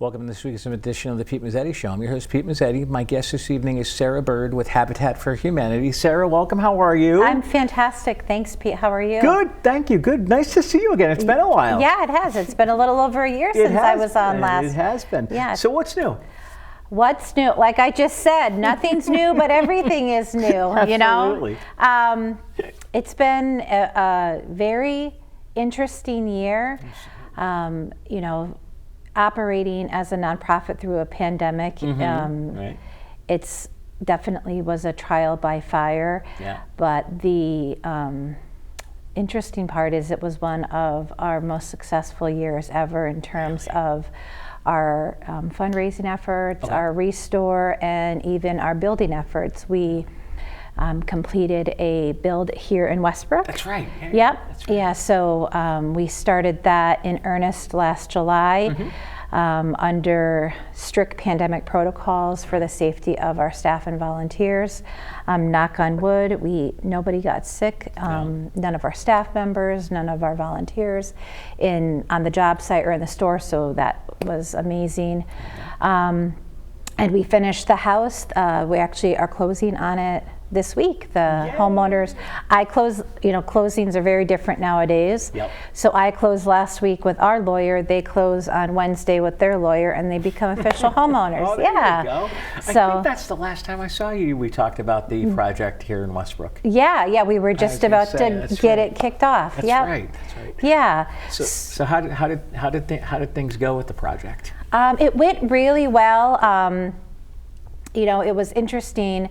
Welcome to this week's edition of the Pete Mezzetti Show. I'm your host, Pete Mezzetti. My guest this evening is Sarah Bird with Habitat for Humanity. Sarah, welcome. How are you? I'm fantastic. Thanks, Pete. How are you? Good. Thank you. Good. Nice to see you again. It's been a while. Yeah, it has. It's been a little over a year since I was on last. It has been. Yeah. So what's new? What's new? Like I just said, nothing's new, but everything is new. Absolutely. You know, it's been a very interesting year. You know, operating as a nonprofit through a pandemic, Right. it's definitely was a trial by fire. Yeah. But the interesting part is it was one of our most successful years ever in terms of our fundraising efforts, our restore, and even our building efforts. We completed a build here in Westbrook. That's right. Yep. That's right. Yeah, so we started that in earnest last July under strict pandemic protocols for the safety of our staff and volunteers. Knock on wood, nobody got sick. None of our staff members, none of our volunteers on the job site or in the store, so that was amazing. And we finished the house. We actually are closing on it this week. The homeowners, closings are very different nowadays. Yep. So I closed last week with our lawyer. They close on Wednesday with their lawyer, and they become official homeowners. Oh, there you go. So, I think that's the last time I saw you. We talked about the project here in Westbrook. Yeah, we were just about to get it kicked off. That's right. That's right. Yeah. So how did things go with the project? It went really well. It was interesting.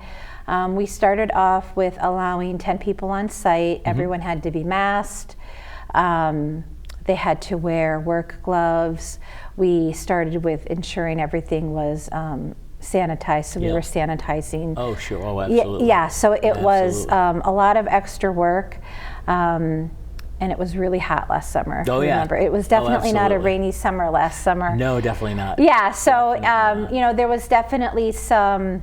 We started off with allowing 10 people on site. Everyone had to be masked. They had to wear work gloves. We started with ensuring everything was sanitized, so we were sanitizing. Oh, sure. Oh, absolutely. Yeah, so it was a lot of extra work. And it was really hot last summer. Oh, yeah. Remember, it was definitely not a rainy summer last summer. No, definitely not. Yeah, so there was definitely some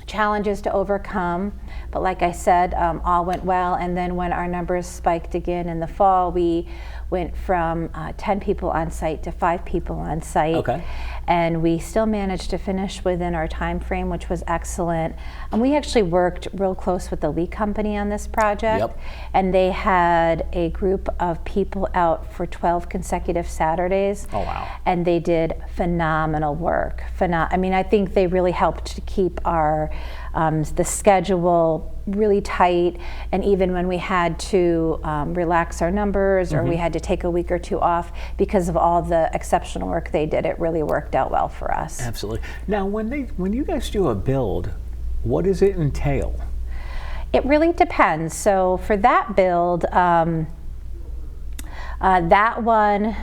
challenges to overcome, but like I said, all went well. And then when our numbers spiked again in the fall, we went from 10 people on site to 5 people on site. Okay. And we still managed to finish within our time frame, which was excellent. And we actually worked real close with the lead company on this project. Yep. And they had a group of people out for 12 consecutive Saturdays. Oh, wow. And they did phenomenal work. I think they really helped to keep our the schedule really tight, and even when we had to relax our numbers or we had to take a week or two off because of all the exceptional work they did, it really worked out well for us. Absolutely. Now, when you guys do a build, what does it entail? It really depends. So for that build, that one,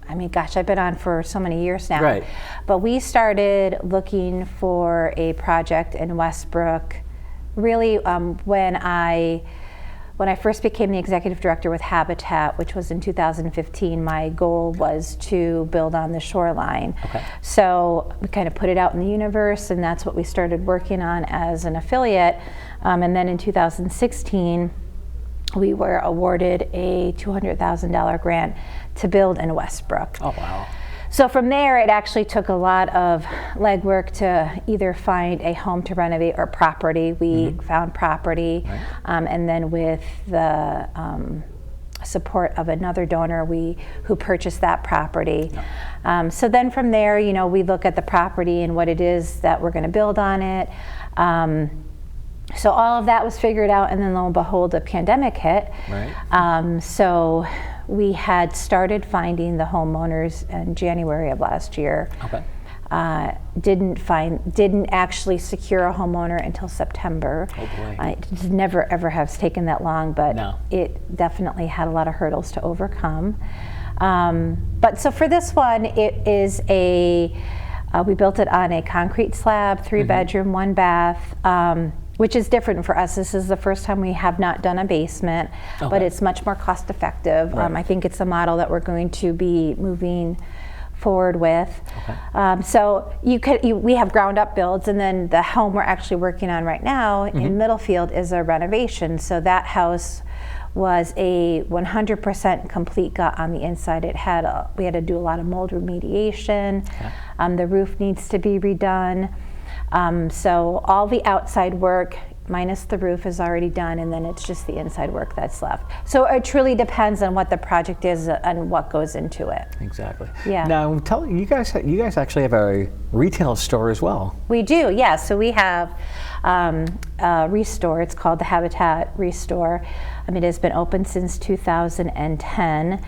I've been on for so many years now. Right. But we started looking for a project in Westbrook really when I first became the executive director with Habitat, which was in 2015. My goal was to build on the shoreline. Okay. So we kind of put it out in the universe, and that's what we started working on as an affiliate. And then in 2016, we were awarded a $200,000 grant to build in Westbrook. Oh, wow. So from there, it actually took a lot of legwork to either find a home to renovate or property. We found property, and then with the support of another donor who purchased that property. So then from there, we look at the property and what it is that we're going to build on it. So all of that was figured out, and then lo and behold, the pandemic hit. Right. So we had started finding the homeowners in January of last year. Okay. Didn't actually secure a homeowner until September. Oh boy. It never ever has taken that long, but No. It definitely had a lot of hurdles to overcome. But so for this one, it is we built it on a concrete slab, 3-bedroom, 1 bath. Which is different for us. This is the first time we have not done a basement, but it's much more cost effective. Right. I think it's a model that we're going to be moving forward with. Okay. So we have ground up builds, and then the home we're actually working on right now in Middlefield is a renovation. So that house was a 100% complete gut on the inside. We had to do a lot of mold remediation. Okay. The roof needs to be redone. So all the outside work minus the roof is already done, and then it's just the inside work that's left. So it truly depends on what the project is and what goes into it. Exactly. Yeah. Now, you guys actually have a retail store as well. We do, yeah. So we have a Restore. It's called the Habitat Restore. It has been open since 2010.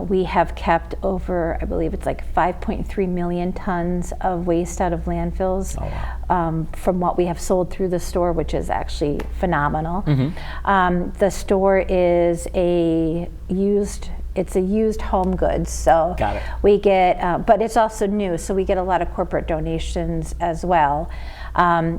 We have kept over, I believe it's like 5.3 million tons of waste out of landfills. Oh, wow. From what we have sold through the store, which is actually phenomenal. Mm-hmm. The store is it's a used home goods, so got it. We get, but it's also new, so we get a lot of corporate donations as well.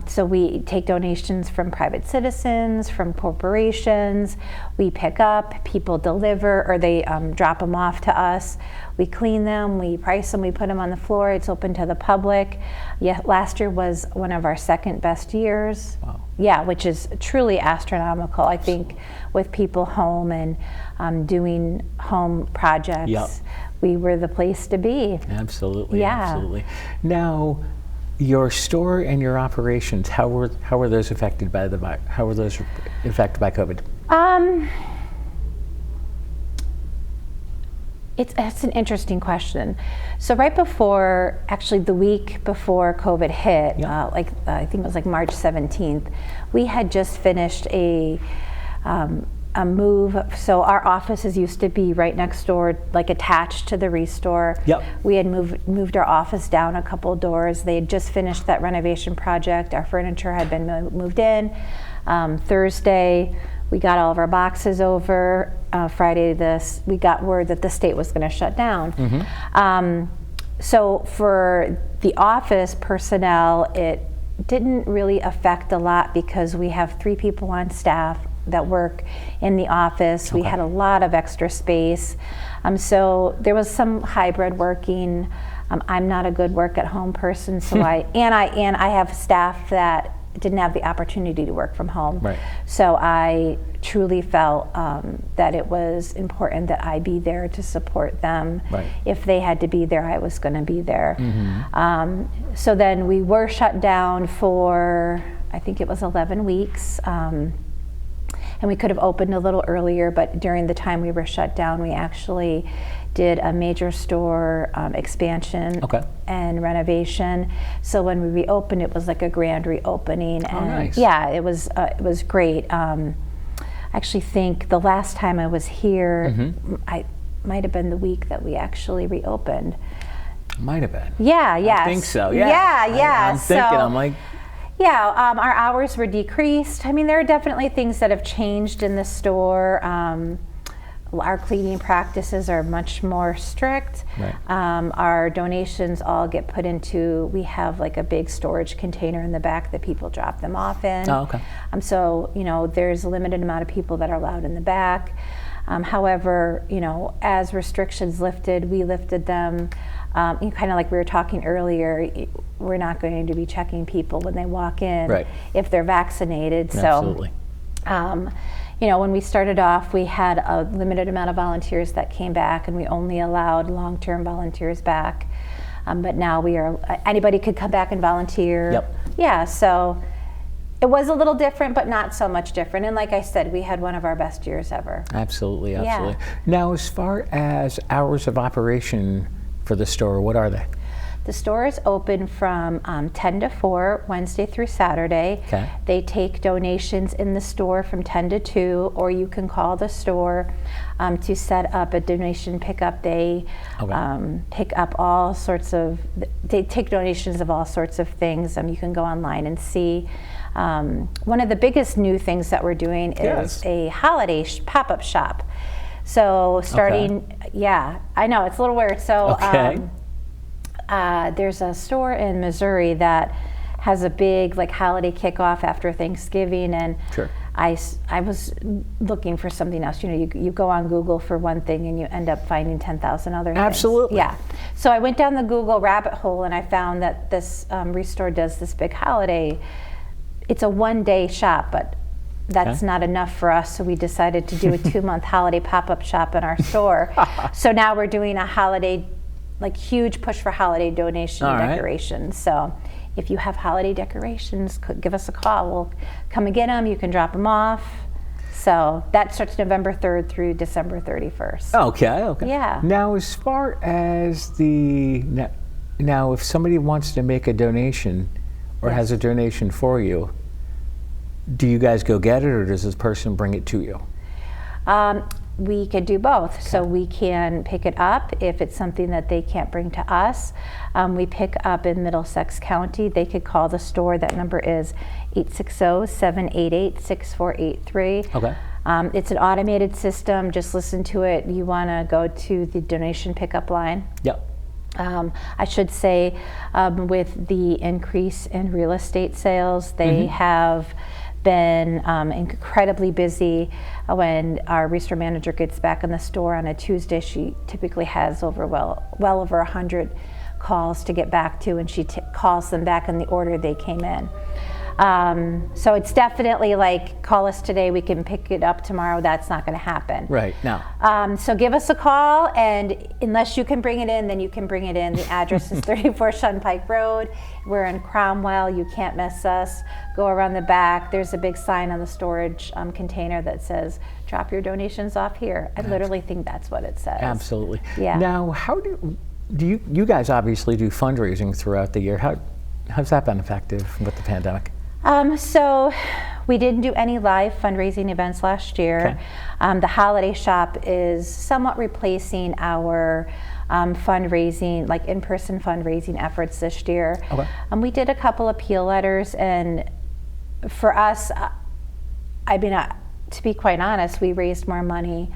So we take donations from private citizens, from corporations. We pick up, people deliver, or they drop them off to us. We clean them, we price them, we put them on the floor. It's open to the public. Yeah, last year was one of our second best years. Wow. Yeah, which is truly astronomical. I think with people home and doing home projects, yep. We were the place to be. Absolutely, yeah. Absolutely. Now, your store and your operations, how were those affected by COVID? It's an interesting question. So right before, actually the week before COVID hit, yep. I think it was like March 17th, we had just finished a move. So our offices used to be right next door, like attached to the Restore. Yep. We had moved our office down a couple doors. They had just finished that renovation project. Our furniture had been moved in. Thursday, we got all of our boxes over. Friday, we got word that the state was going to shut down. Mm-hmm. So for the office personnel, it didn't really affect a lot because we have 3 people on staff that work in the office. Okay. We had a lot of extra space. So there was some hybrid working. I'm not a good work at home person, so I have staff that didn't have the opportunity to work from home. Right. So I truly felt that it was important that I be there to support them. Right. If they had to be there, I was going to be there. Mm-hmm. So then we were shut down for, I think it was 11 weeks. And we could have opened a little earlier, but during the time we were shut down, we actually did a major store expansion and renovation. So when we reopened, it was like a grand reopening. And nice. Yeah, it was great. I actually think the last time I was here, mm-hmm. I might have been the week that we actually reopened. Might have been. Yeah, yes. I think so, yeah. Yeah. I'm thinking, I'm like, yeah, our hours were decreased. There are definitely things that have changed in the store. Our cleaning practices are much more strict. Right. Our donations all get put into, we have like a big storage container in the back that people drop them off in. Oh, okay. So, there's a limited amount of people that are allowed in the back. However, as restrictions lifted, we lifted them. Kind of like we were talking earlier, we're not going to be checking people when they walk in right. if they're vaccinated. Absolutely. So, when we started off, we had a limited amount of volunteers that came back, and we only allowed long-term volunteers back. But now anybody could come back and volunteer. Yep. Yeah, so it was a little different, but not so much different. And like I said, we had one of our best years ever. Absolutely. Yeah. Now, as far as hours of operation for the store, what are they? The store is open from 10 to 4, Wednesday through Saturday. Okay. They take donations in the store from 10 to 2, or you can call the store to set up a donation pickup. They pick up all sorts of, they take donations of all sorts of things. You can go online and see. One of the biggest new things that we're doing is a holiday pop-up shop. So starting, yeah, I know, it's a little weird. So there's a store in Missouri that has a big holiday kickoff after Thanksgiving, and sure. I was looking for something else. You go on Google for one thing and you end up finding 10,000 other things. Absolutely. Yeah. So I went down the Google rabbit hole and I found that this Restore does this big holiday. It's a one-day shop, but That's not enough for us, so we decided to do a 2-month holiday pop-up shop in our store. So now we're doing a holiday, like huge push for holiday donation All right. decorations. So if you have holiday decorations, give us a call. We'll come and get them. You can drop them off. So that starts November 3rd through December 31st. Okay. Yeah. Now, as far as now, if somebody wants to make a donation or has a donation for you, do you guys go get it, or does this person bring it to you? We could do both. Okay. So we can pick it up if it's something that they can't bring to us. We pick up in Middlesex County. They could call the store. That number is 860-788-6483. Okay. It's an automated system. Just listen to it. You want to go to the donation pickup line. Yep. I should say, with the increase in real estate sales, they have been incredibly busy. When our restore manager gets back in the store on a Tuesday, she typically has well over 100 calls to get back to, and she calls them back in the order they came in. So it's definitely like, call us today, we can pick it up tomorrow. That's not going to happen. Right, no. So give us a call, and unless you can bring it in, then you can bring it in. The address is 34 Shunpike Road. We're in Cromwell. You can't miss us. Go around the back. There's a big sign on the storage container that says, drop your donations off here. I literally think that's what it says. Absolutely. Yeah. Now, how do you guys obviously do fundraising throughout the year. How's that been effective with the pandemic? So we didn't do any live fundraising events last year. Okay. The holiday shop is somewhat replacing our fundraising, like in-person fundraising efforts this year. Okay. We did a couple appeal letters, and for us, I mean, to be quite honest, we raised more money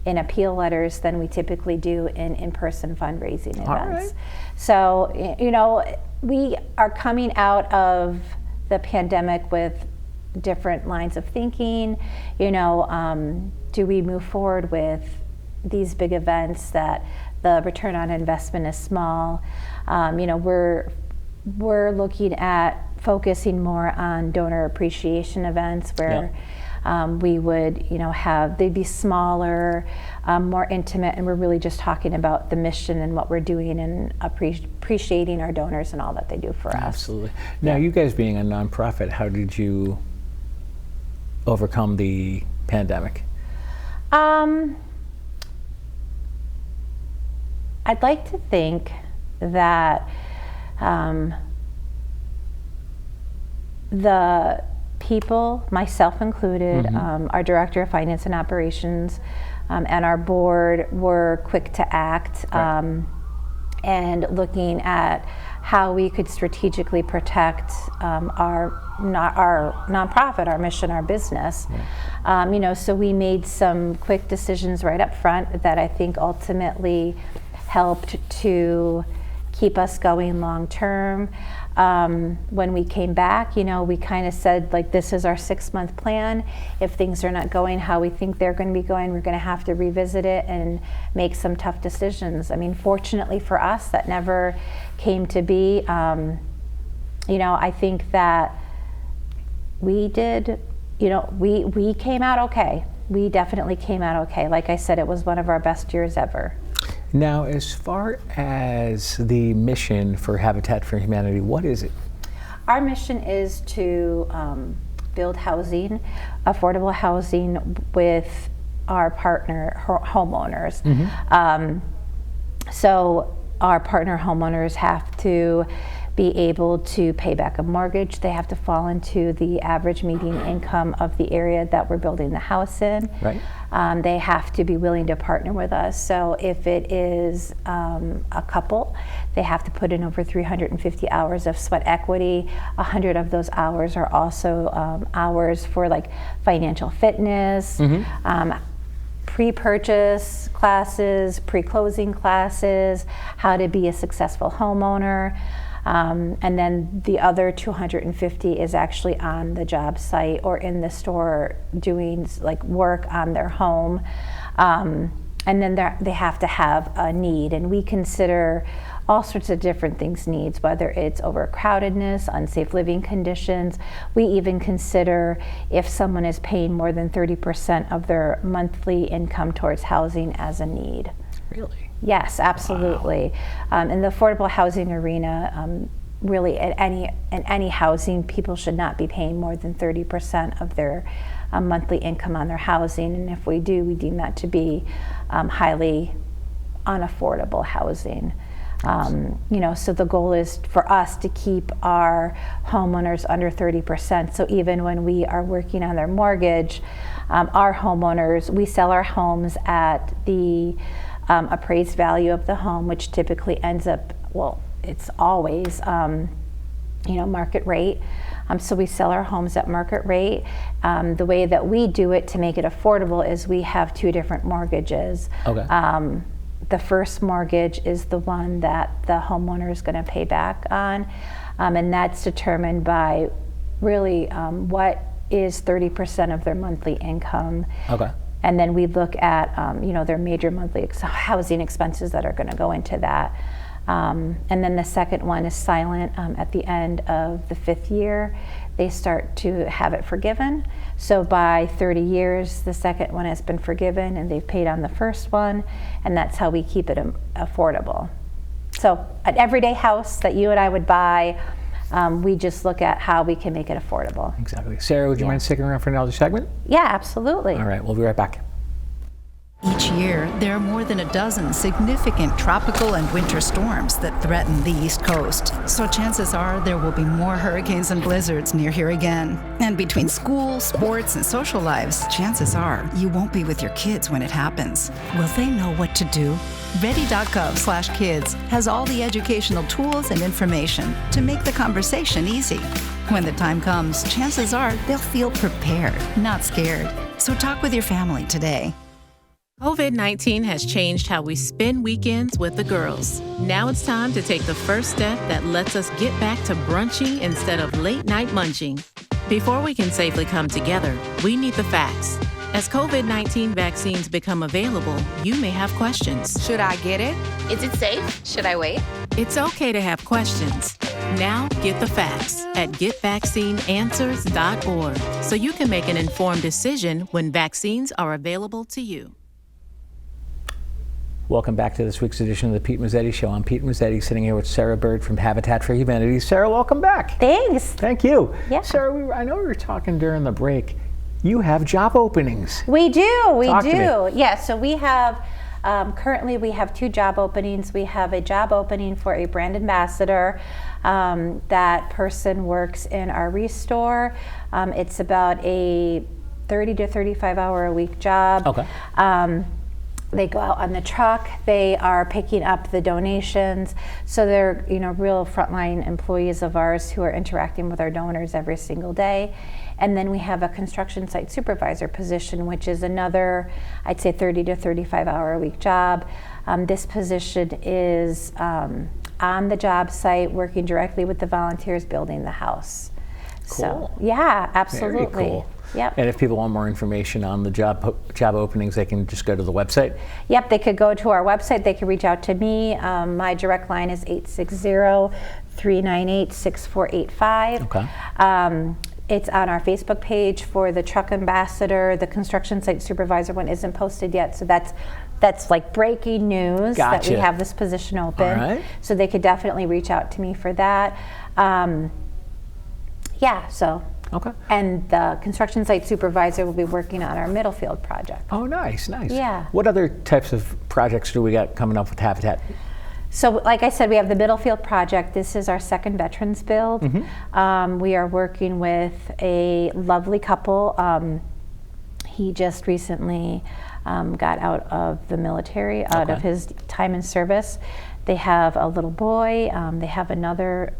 in appeal letters than we typically do in in-person fundraising events. All right. So, you know, we are coming out of the pandemic with different lines of thinking. You know, do we move forward with these big events that the return on investment is small? You know, we're looking at focusing more on donor appreciation events where we would, you know, they'd be smaller, more intimate, and we're really just talking about the mission and what we're doing and appreciating our donors and all that they do for us. Absolutely. Now, you guys being a nonprofit, how did you overcome the pandemic? I'd like to think that the people, myself included, our director of finance and operations, and our board were quick to act, and looking at how we could strategically protect our nonprofit, our mission, our business. You know, so we made some quick decisions right up front that I think ultimately helped to keep us going long term. When we came back, you know, we kind of said, like, this is our 6-month plan. If things are not going how we think they're going to be going, we're going to have to revisit it and make some tough decisions. I mean, fortunately for us, that never came to be. You know, I think that we did, you know, we came out okay. We definitely came out okay. Like I said, it was one of our best years ever. Now, as far as the mission for Habitat for Humanity, what is it? Our mission is to build housing, affordable housing with our partner homeowners. So our partner homeowners have to be able to pay back a mortgage. They have to fall into the average median income of the area that we're building the house in. Right. They have to be willing to partner with us. So if it is a couple, they have to put in over 350 hours of sweat equity. 100 of those hours are also hours for like financial fitness, pre-purchase classes, pre-closing classes, how to be a successful homeowner. And then the other 250 is actually on the job site or in the store doing like work on their home. And then they have to have a need. And we consider all sorts of different things needs, whether it's overcrowdedness, unsafe living conditions. We even consider if someone is paying more than 30% of their monthly income towards housing as a need. Really? Yes, absolutely. Wow. In the affordable housing arena, really in any housing, people should not be paying more than 30% of their monthly income on their housing, and if we do, we deem that to be highly unaffordable housing. So the goal is for us to keep our homeowners under 30%. So even when we are working on their mortgage, our homeowners, we sell our homes at the appraised value of the home, which typically ends up, well, it's always, market rate. So we sell our homes at market rate. The way that we do it to make it affordable is we have 2 different mortgages. Okay. The first mortgage is the one that the homeowner is going to pay back on, and that's determined by really what is 30% of their monthly income. Okay. And then we look at their major monthly housing expenses that are going to go into that. And then the second one is silent. At the end of the 5th year, they start to have it forgiven. So by 30 years, the second one has been forgiven and they've paid on the first one, and that's how we keep it affordable. So an everyday house that you and I would buy, we just look at how we can make it affordable. Exactly. Sarah, would you mind sticking around for another segment? Yeah, absolutely. All right, we'll be right back. Each year, there are more than a dozen significant tropical and winter storms that threaten the East Coast. So chances are there will be more hurricanes and blizzards near here again. And between school, sports, and social lives, chances are you won't be with your kids when it happens. Will they know what to do? Ready.gov/kids has all the educational tools and information to make the conversation easy. When the time comes, chances are they'll feel prepared, not scared. So talk with your family today. COVID-19 has changed how we spend weekends with the girls. Now it's time to take the first step that lets us get back to brunching instead of late-night munching. Before we can safely come together, we need the facts. As COVID-19 vaccines become available, you may have questions. Should I get it? Is it safe? Should I wait? It's okay to have questions. Now get the facts at getvaccineanswers.org so you can make an informed decision when vaccines are available to you. Welcome back to this week's edition of the Pete Mezzetti Show. I'm Pete Mezzetti, sitting here with Sarah Bird from Habitat for Humanity. Sarah, welcome back. Thanks. Thank you. Yeah. Sarah, I know we were talking during the break. You have job openings. We do. Talk to me. Yeah, so we have, currently we have 2 job openings. We have a job opening for a brand ambassador. That person works in our restore. It's about a 30 to 35 hour a week job. Okay. They go out on the truck. They are picking up the donations. So they're, real frontline employees of ours who are interacting with our donors every single day. And then we have a construction site supervisor position, which is another, I'd say 30 to 35 hour a week job. This position is on the job site, working directly with the volunteers building the house. Cool. So, yeah, absolutely. Very cool. Yep. And if people want more information on the job openings, they can just go to the website? Yep, they could go to our website. They could reach out to me. My direct line is 860-398-6485. Okay. It's on our Facebook page for the truck ambassador. The construction site supervisor one isn't posted yet, so that's like breaking news. Gotcha. That we have this position open. All right. So they could definitely reach out to me for that. Okay. And the construction site supervisor will be working on our Middlefield project. Oh, nice. Yeah. What other types of projects do we got coming up with Habitat? So like I said, we have the Middlefield project. This is our second veterans build. Mm-hmm. We are working with a lovely couple. He just recently got out of the military, out of his time in service. They have a little boy. They have another,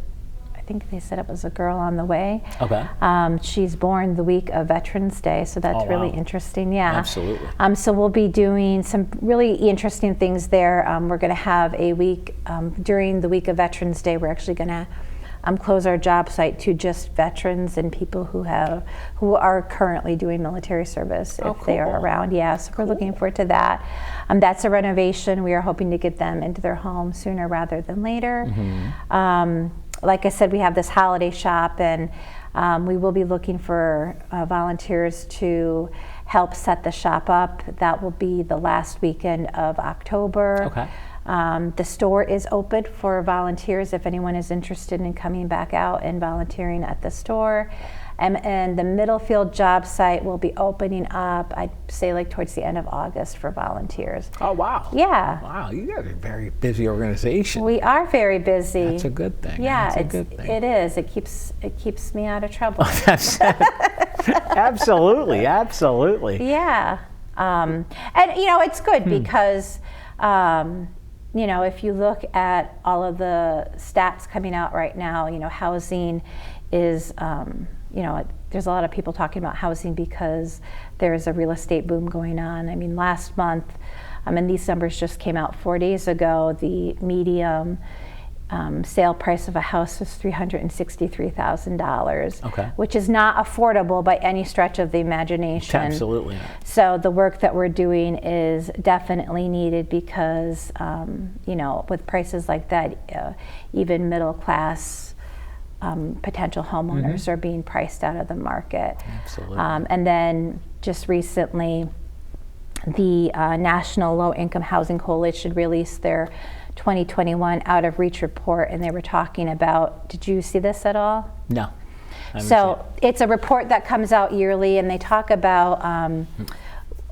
I think they said it was a girl on the way. Okay. She's born the week of Veterans Day, so that's really interesting. Yeah. Absolutely. So we'll be doing some really interesting things there. We're going to have a week during the week of Veterans Day. We're actually going to close our job site to just veterans and people who are currently doing military service if they are around. Yeah, so we're looking forward to that. That's a renovation. We are hoping to get them into their home sooner rather than later. Like I said, we have this holiday shop, and we will be looking for volunteers to help set the shop up. That will be the last weekend of October. Okay. The store is open for volunteers if anyone is interested in coming back out and volunteering at the store. And the Middlefield job site will be opening up, I'd say, like towards the end of August for volunteers. Oh, wow. Yeah. Wow, you guys are a very busy organization. We are very busy. That's a good thing. Yeah, That's a good thing. it is. It keeps me out of trouble. Absolutely, absolutely. Yeah. And, it's good because, if you look at all of the stats coming out right now, housing is, there's a lot of people talking about housing because there's a real estate boom going on. I mean, last month, and these numbers just came out 4 days ago, the median sale price of a house was $363,000, which is not affordable by any stretch of the imagination. Absolutely not. So the work that we're doing is definitely needed because, with prices like that, even middle class potential homeowners are being priced out of the market. Absolutely. And then just recently, the National Low Income Housing Coalition released their 2021 Out of Reach report, and they were talking about, did you see this at all? No. So it's a report that comes out yearly, and they talk about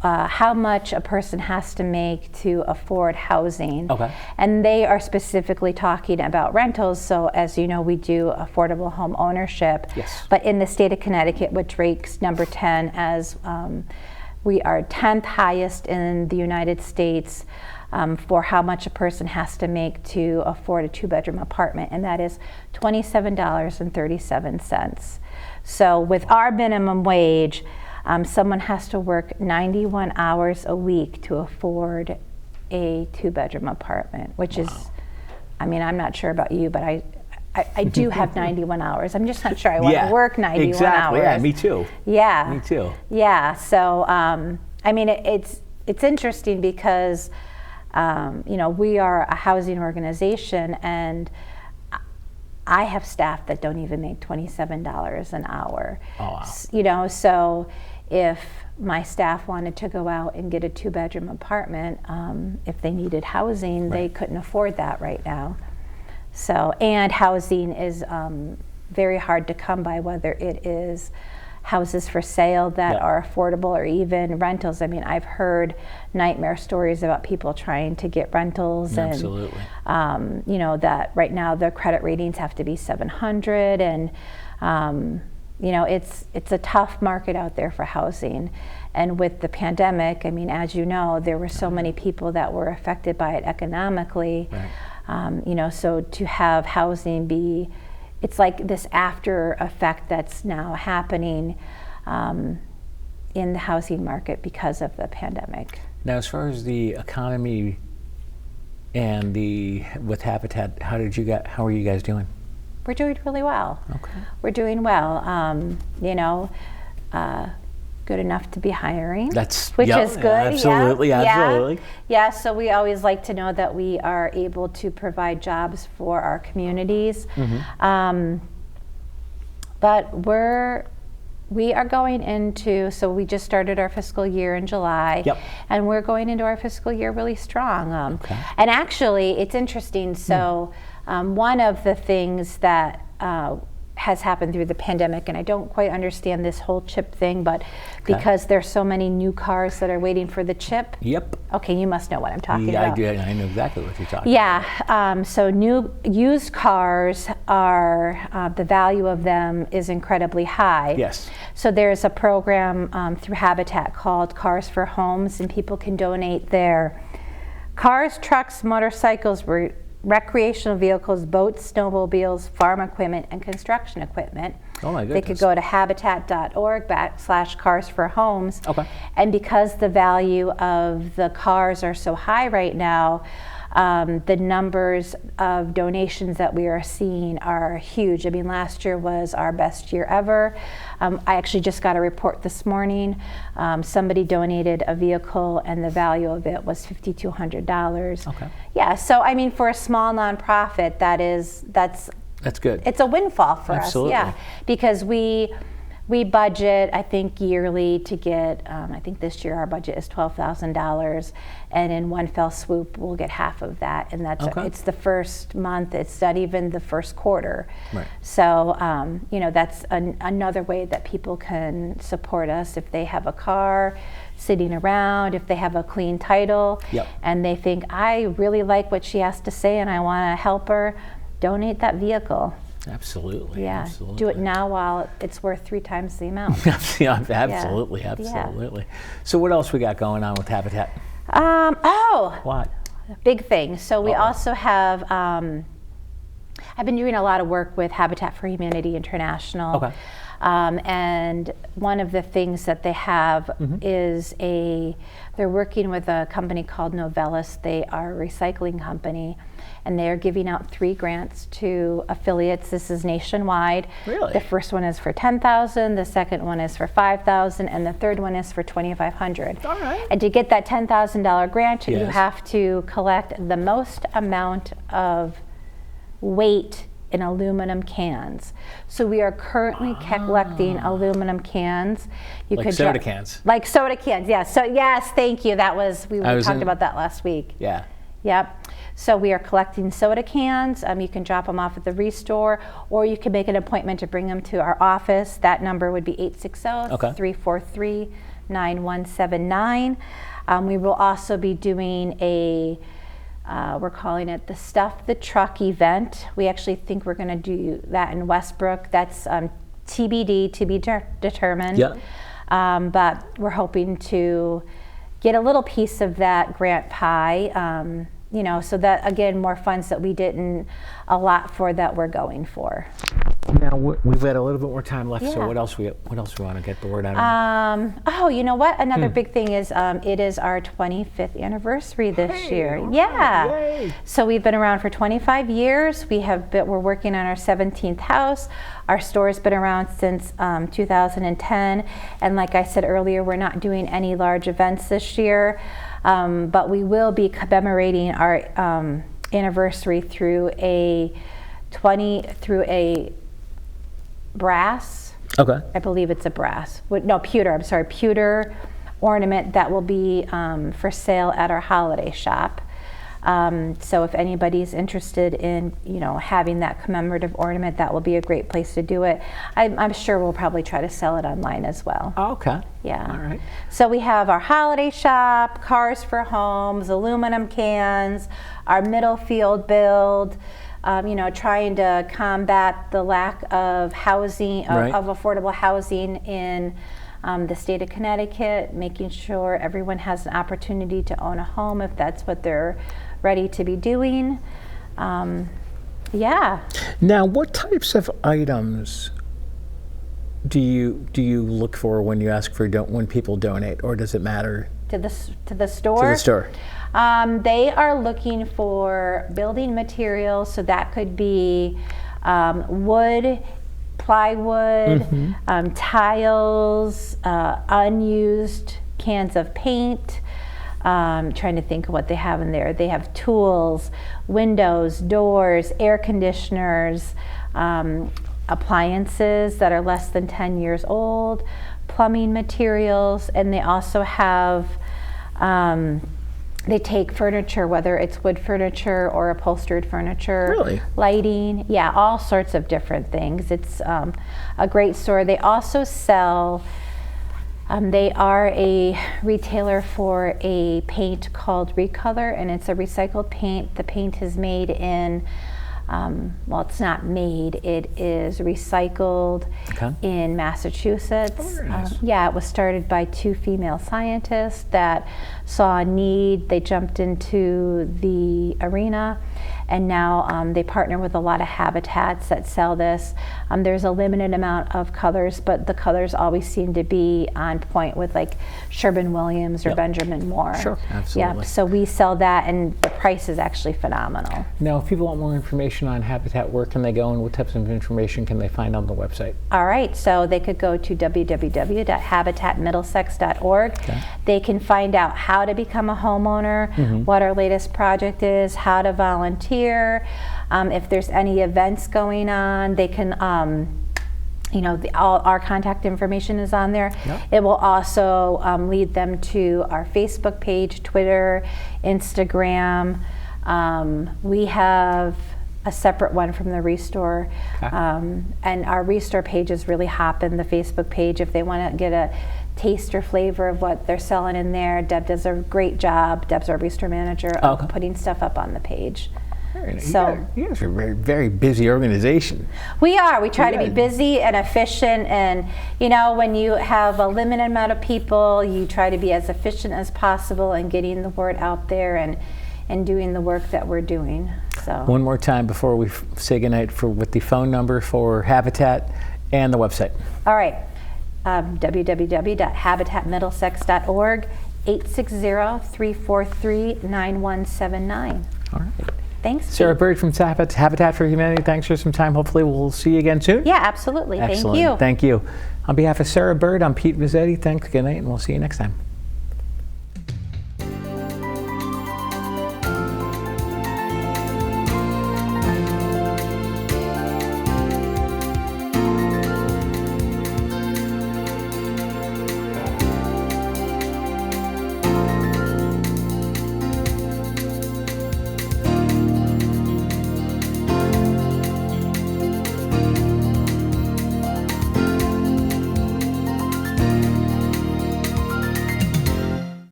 how much a person has to make to afford housing. Okay. And they are specifically talking about rentals. So as you know, we do affordable home ownership. Yes. But in the state of Connecticut, which ranks number 10 as we are 10th highest in the United States for how much a person has to make to afford a 2-bedroom apartment, and that is $27.37. So with our minimum wage, someone has to work 91 hours a week to afford a 2-bedroom apartment, which is, I'm not sure about you, but I do have 91 hours. I'm just not sure I want to work 91 exactly. hours. Yeah, me too. Yeah. Me too. Yeah, so, it's interesting because, we are a housing organization, and I have staff that don't even make $27 an hour. Oh, wow. So if my staff wanted to go out and get a 2-bedroom apartment, if they needed housing, they couldn't afford that right now. So, and housing is very hard to come by, whether it is houses for sale that are affordable or even rentals. I've heard nightmare stories about people trying to get rentals. Absolutely. And, that right now the credit ratings have to be 700, and, it's a tough market out there for housing. And with the pandemic, as you know, there were so many people that were affected by it economically. Right. So to have housing be, it's like this after effect that's now happening in the housing market because of the pandemic. Now, as far as the economy and with Habitat, how are you guys doing? We're doing really well. Okay. We're doing well. Good enough to be hiring, which is good. Absolutely, absolutely. Yeah, so we always like to know that we are able to provide jobs for our communities. But we are going into, so we just started our fiscal year in July, and we're going into our fiscal year really strong. And actually, it's interesting. So one of the things that has happened through the pandemic, and I don't quite understand this whole chip thing, but because there's so many new cars that are waiting for the chip. Yep. Okay, you must know what I'm talking Yeah, about. I do. I know exactly what you're talking about. So used cars are, the value of them is incredibly high. Yes. So there's a program through Habitat called Cars for Homes, and people can donate their cars, trucks, motorcycles, recreational vehicles, boats, snowmobiles, farm equipment, and construction equipment. Oh my goodness. They could go to habitat.org/cars4homes. Okay. And because the value of the cars are so high right now, the numbers of donations that we are seeing are huge. I mean, last year was our best year ever. I actually just got a report this morning. Somebody donated a vehicle and the value of it was $5,200. Okay. Yeah, so I mean, for a small nonprofit, that's good. it's a windfall for Absolutely. us, yeah, because we budget, I think, yearly to get, I think this year our budget is $12,000, and in one fell swoop we'll get half of that, and that's Okay. it's the first month, it's not even the first quarter. Right. So, you know, that's another way that people can support us if they have a car sitting around, if they have a clean title, Yep. and they think, I really like what she has to say and I want to help her, donate that vehicle. Absolutely. Yeah, Absolutely. do it now while it's worth 3 times the amount. Yeah, absolutely, Yeah. absolutely. So what else we got going on with Habitat? What? Big thing. So we Uh-oh. also have, I've been doing a lot of work with Habitat for Humanity International. Okay. And one of the things that they have Mm-hmm. is they're working with a company called Novelis. They are a recycling company, and they are giving out 3 grants to affiliates. This is nationwide. Really? The first one is for $10,000, the second one is for $5,000, and the third one is for $2,500. All right. And to get that $10,000 grant, you Yes. have to collect the most amount of weight in aluminum cans. So we are currently collecting aluminum cans. You Like could soda ju- cans. Like soda cans, yes. So yes, thank you. That was we I was talked in- about that last week. Yeah. Yep. So we are collecting soda cans. You can drop them off at the Restore, or you can make an appointment to bring them to our office. That number would be 860-343-9179. We will also be doing we're calling it the Stuff the Truck event. We actually think we're going to do that in Westbrook. That's TBD, to be determined. Yeah. But we're hoping to get a little piece of that grant pie, you know, so that, again, more funds that we didn't allot for that we're going for. Now we've got a little bit more time left. So Yeah. what else we want to get the word out on? You know what? Another big thing is it is our 25th anniversary this year. all right, Yeah. yay. So we've been around for 25 years. We're working on our 17th house. Our store's been around since 2010. And like I said earlier, we're not doing any large events this year, but we will be commemorating our anniversary through a brass. Okay. I believe it's a brass. Pewter. I'm sorry, pewter ornament that will be for sale at our holiday shop. So if anybody's interested in, you know, having that commemorative ornament, that will be a great place to do it. I'm sure we'll probably try to sell it online as well. Okay. Yeah. All right. So we have our holiday shop, cars for homes, aluminum cans, our middle field build. You know, trying to combat the lack of housing, Right. of affordable housing in the state of Connecticut, making sure everyone has an opportunity to own a home if that's what they're ready to be doing. Yeah. Now, what types of items do you look for when you ask for when people donate, or does it matter To the store? to the store? They are looking for building materials, so that could be wood, plywood, tiles, unused cans of paint. Trying to think of what they have in there. They have tools, windows, doors, air conditioners, appliances that are less than 10 years old, plumbing materials, and they also have they take furniture, whether it's wood furniture or upholstered furniture, Really? lighting, yeah, all sorts of different things. It's a great store. They also sell, they are a retailer for a paint called Recolor, and it's a recycled paint. The paint is made in, well, it's not made, it is recycled Okay. in Massachusetts. Oh, very nice. Yeah, it was started by 2 female scientists that saw a need. They jumped into the arena, and now they partner with a lot of habitats that sell this. There's a limited amount of colors, but the colors always seem to be on point with like Sherwin-Williams or Yep. Benjamin Moore. Sure, absolutely. Yep. So we sell that, and the price is actually phenomenal. Now, if people want more information on habitat, where can they go, and what types of information can they find on the website? All right, so they could go to www.habitatmiddlesex.org. Okay. They can find out how to become a homeowner, what our latest project is, how to volunteer, if there's any events going on. They can, all our contact information is on there. Yep. It will also lead them to our Facebook page, Twitter, Instagram. We have a separate one from the Restore. Okay. And our Restore page is really hopping, the Facebook page, if they want to get a taste or flavor of what they're selling in there. Deb does a great job. Deb's our Restore manager of Okay. putting stuff up on the page. Very nice. So- you guys are a very, very busy organization. We are. We try to be Good. busy and efficient, and when you have a limited amount of people, you try to be as efficient as possible in getting the word out there and doing the work that we're doing. So One more time before we say goodnight with the phone number for Habitat and the website. all right, www.habitatmiddlesex.org, 860-343-9179. All right. Thanks. Sarah Pete. Bird from Habitat for Humanity, thanks for some time. Hopefully we'll see you again soon. Yeah, absolutely. Excellent. Thank you. Thank you. On behalf of Sarah Bird, I'm Pete Mezzetti. Thanks, good night, and we'll see you next time.